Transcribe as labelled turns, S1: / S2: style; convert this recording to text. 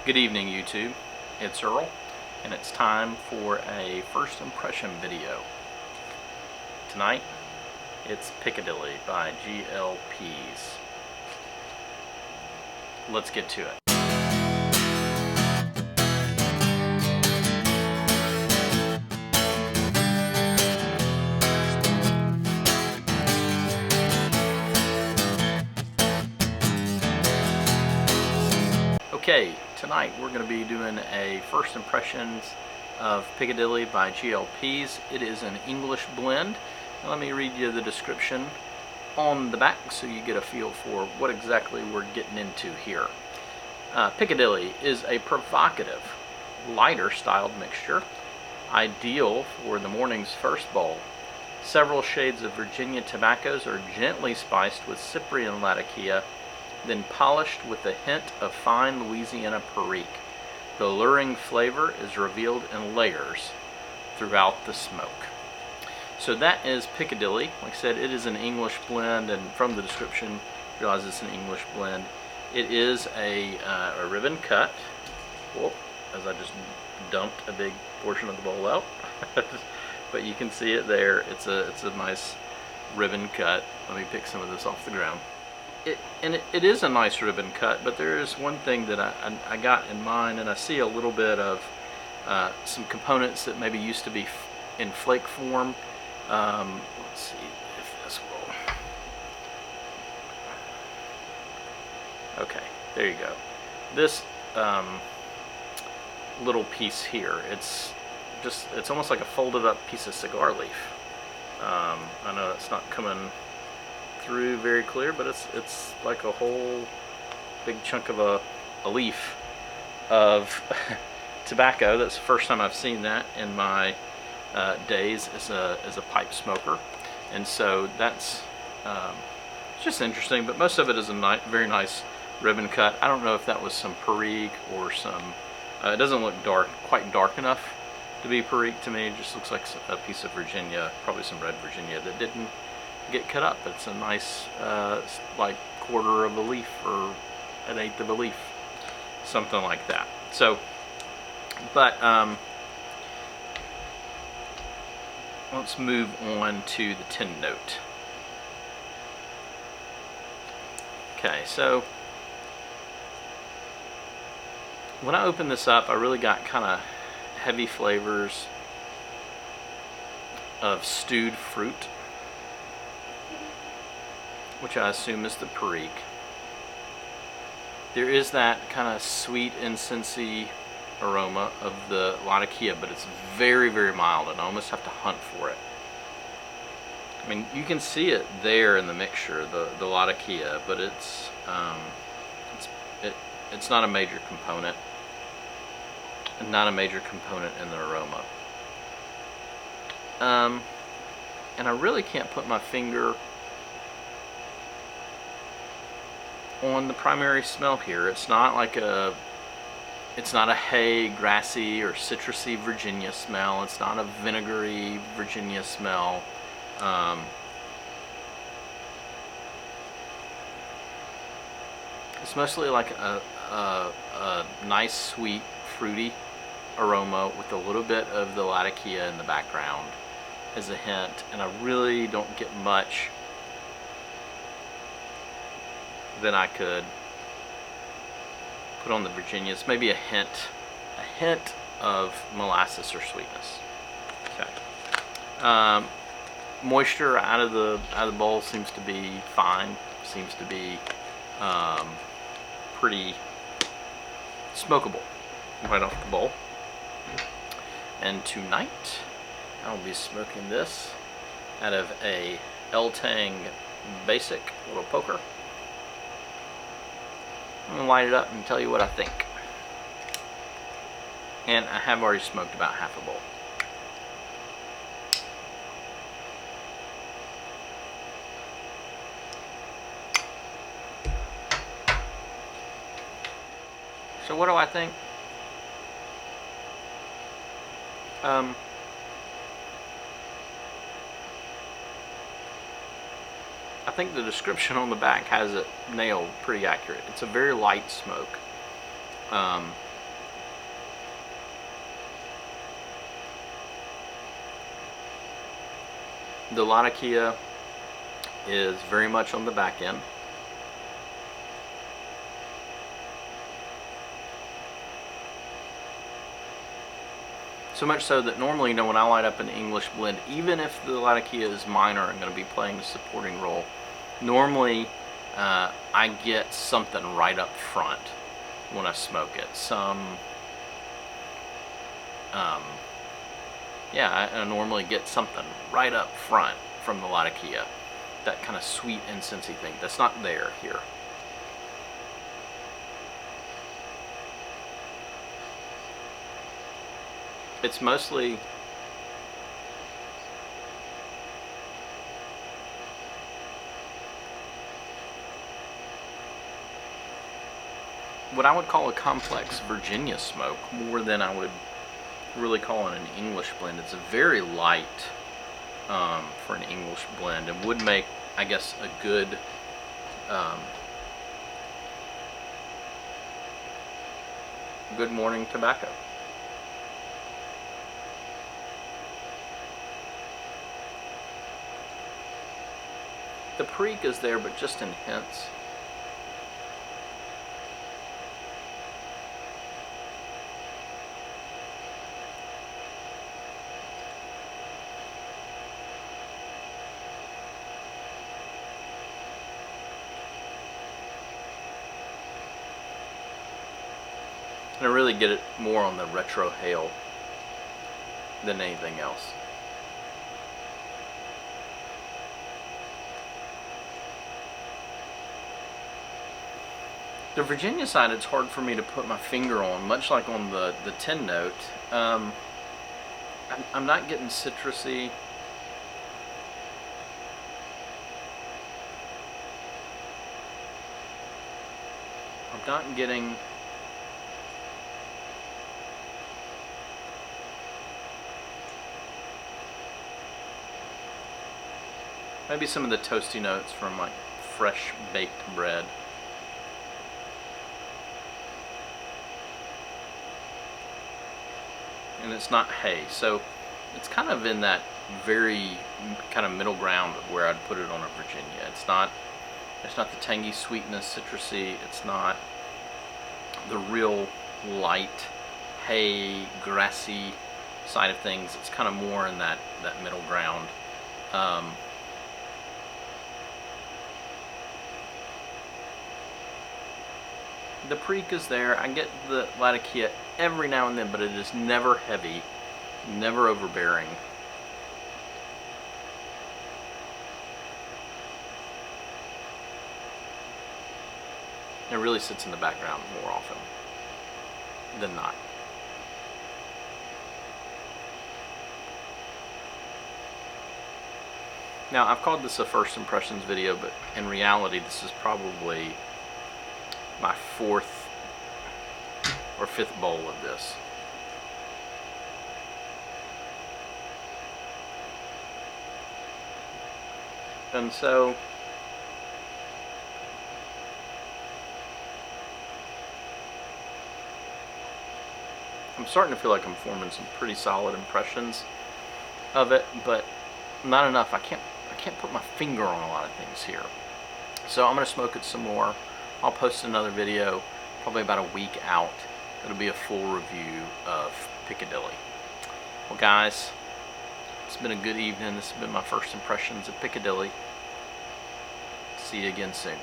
S1: Good evening, YouTube. It's Earl, and it's time for a first impression video. Tonight, it's Piccadilly by Pease. Let's get to it. Okay, tonight we're going to be doing a first impressions of Piccadilly by Pease. It is an English blend. Now let me read you the description on the back so you get a feel for what exactly we're getting into here. Piccadilly is a provocative, lighter styled mixture, ideal for the morning's first bowl. Several shades of Virginia tobaccos are gently spiced with Cyprian Latakia, then polished with a hint of fine Louisiana Perique. The alluring flavor is revealed in layers throughout the smoke. So that is Piccadilly. Like I said, it is an English blend, and from the description, you realize it's an English blend. It is a ribbon cut. Whoop, as I just dumped a big portion of the bowl out. But you can see it there. It's a nice ribbon cut. Let me pick some of this off the ground. It is a nice ribbon cut, but there is one thing that I got in mind, and I see a little bit of some components that maybe used to be in flake form. Let's see if this will. Okay, there you go. This little piece here, it's almost like a folded up piece of cigar leaf. I know that's not coming through very clear, but it's like a whole big chunk of a leaf of tobacco. That's the first time I've seen that in my days as a pipe smoker, and so that's just interesting. But most of it is a very nice ribbon cut. I don't know if that was some Perique or some. It doesn't look quite dark enough to be Perique to me. It just looks like a piece of Virginia, probably some red Virginia that didn't get cut up. It's a nice like quarter of a leaf or an eighth of a leaf, something like that. So, but let's move on to the tin note. Okay, so when I opened this up, I really got kind of heavy flavors of stewed fruit, which I assume is the Perique. There is that kind of sweet, incensey aroma of the Latakia, but it's very, very mild, and I almost have to hunt for it. I mean, you can see it there in the mixture, the Latakia, but it's not a major component, and not a major component in the aroma. And I really can't put my finger on the primary smell here. It's not a hay, grassy, or citrusy Virginia smell. It's not a vinegary Virginia smell. It's mostly like a nice, sweet, fruity aroma with a little bit of the Latakia in the background as a hint, and I really don't get much than I could put on the Virginias. Maybe a hint of molasses or sweetness. Okay. Moisture out of the bowl seems to be fine. Seems to be pretty smokable right off the bowl. And tonight I'll be smoking this out of a El Tang Basic little poker. I'm going to light it up and tell you what I think. And I have already smoked about half a bowl. So what do I think? I think the description on the back has it nailed pretty accurate. It's a very light smoke. The Latakia is very much on the back end. So much so that normally, you know, when I light up an English blend, even if the Latakia is minor and going to be playing the supporting role, normally I get something right up front when I smoke it. I normally get something right up front from the Latakia. That kind of sweet incensey thing. That's not there here. It's mostly what I would call a complex Virginia smoke, more than I would really call it an English blend. It's a very light for an English blend, and would make, I guess, a good good morning tobacco. The Perique is there, but just in hints. And I really get it more on the retro hail than anything else. The Virginia side, it's hard for me to put my finger on, much like on the 10 note. I'm not getting citrusy. I'm not getting maybe some of the toasty notes from like fresh baked bread. And it's not hay, so it's kind of in that very kind of middle ground of where I'd put it on a Virginia. It's not the tangy sweetness, citrusy. It's not the real light hay, grassy side of things. It's kind of more in that middle ground. The Perique is there. I get the Latakia every now and then, but it is never heavy, never overbearing. It really sits in the background more often than not. Now, I've called this a first impressions video, but in reality, this is probably my fourth or fifth bowl of this. And so I'm starting to feel like I'm forming some pretty solid impressions of it, but not enough. I can't put my finger on a lot of things here. So I'm going to smoke it some more. I'll post another video probably about a week out. It'll be a full review of Piccadilly. Well, guys, it's been a good evening. This has been my first impressions of Piccadilly. See you again soon.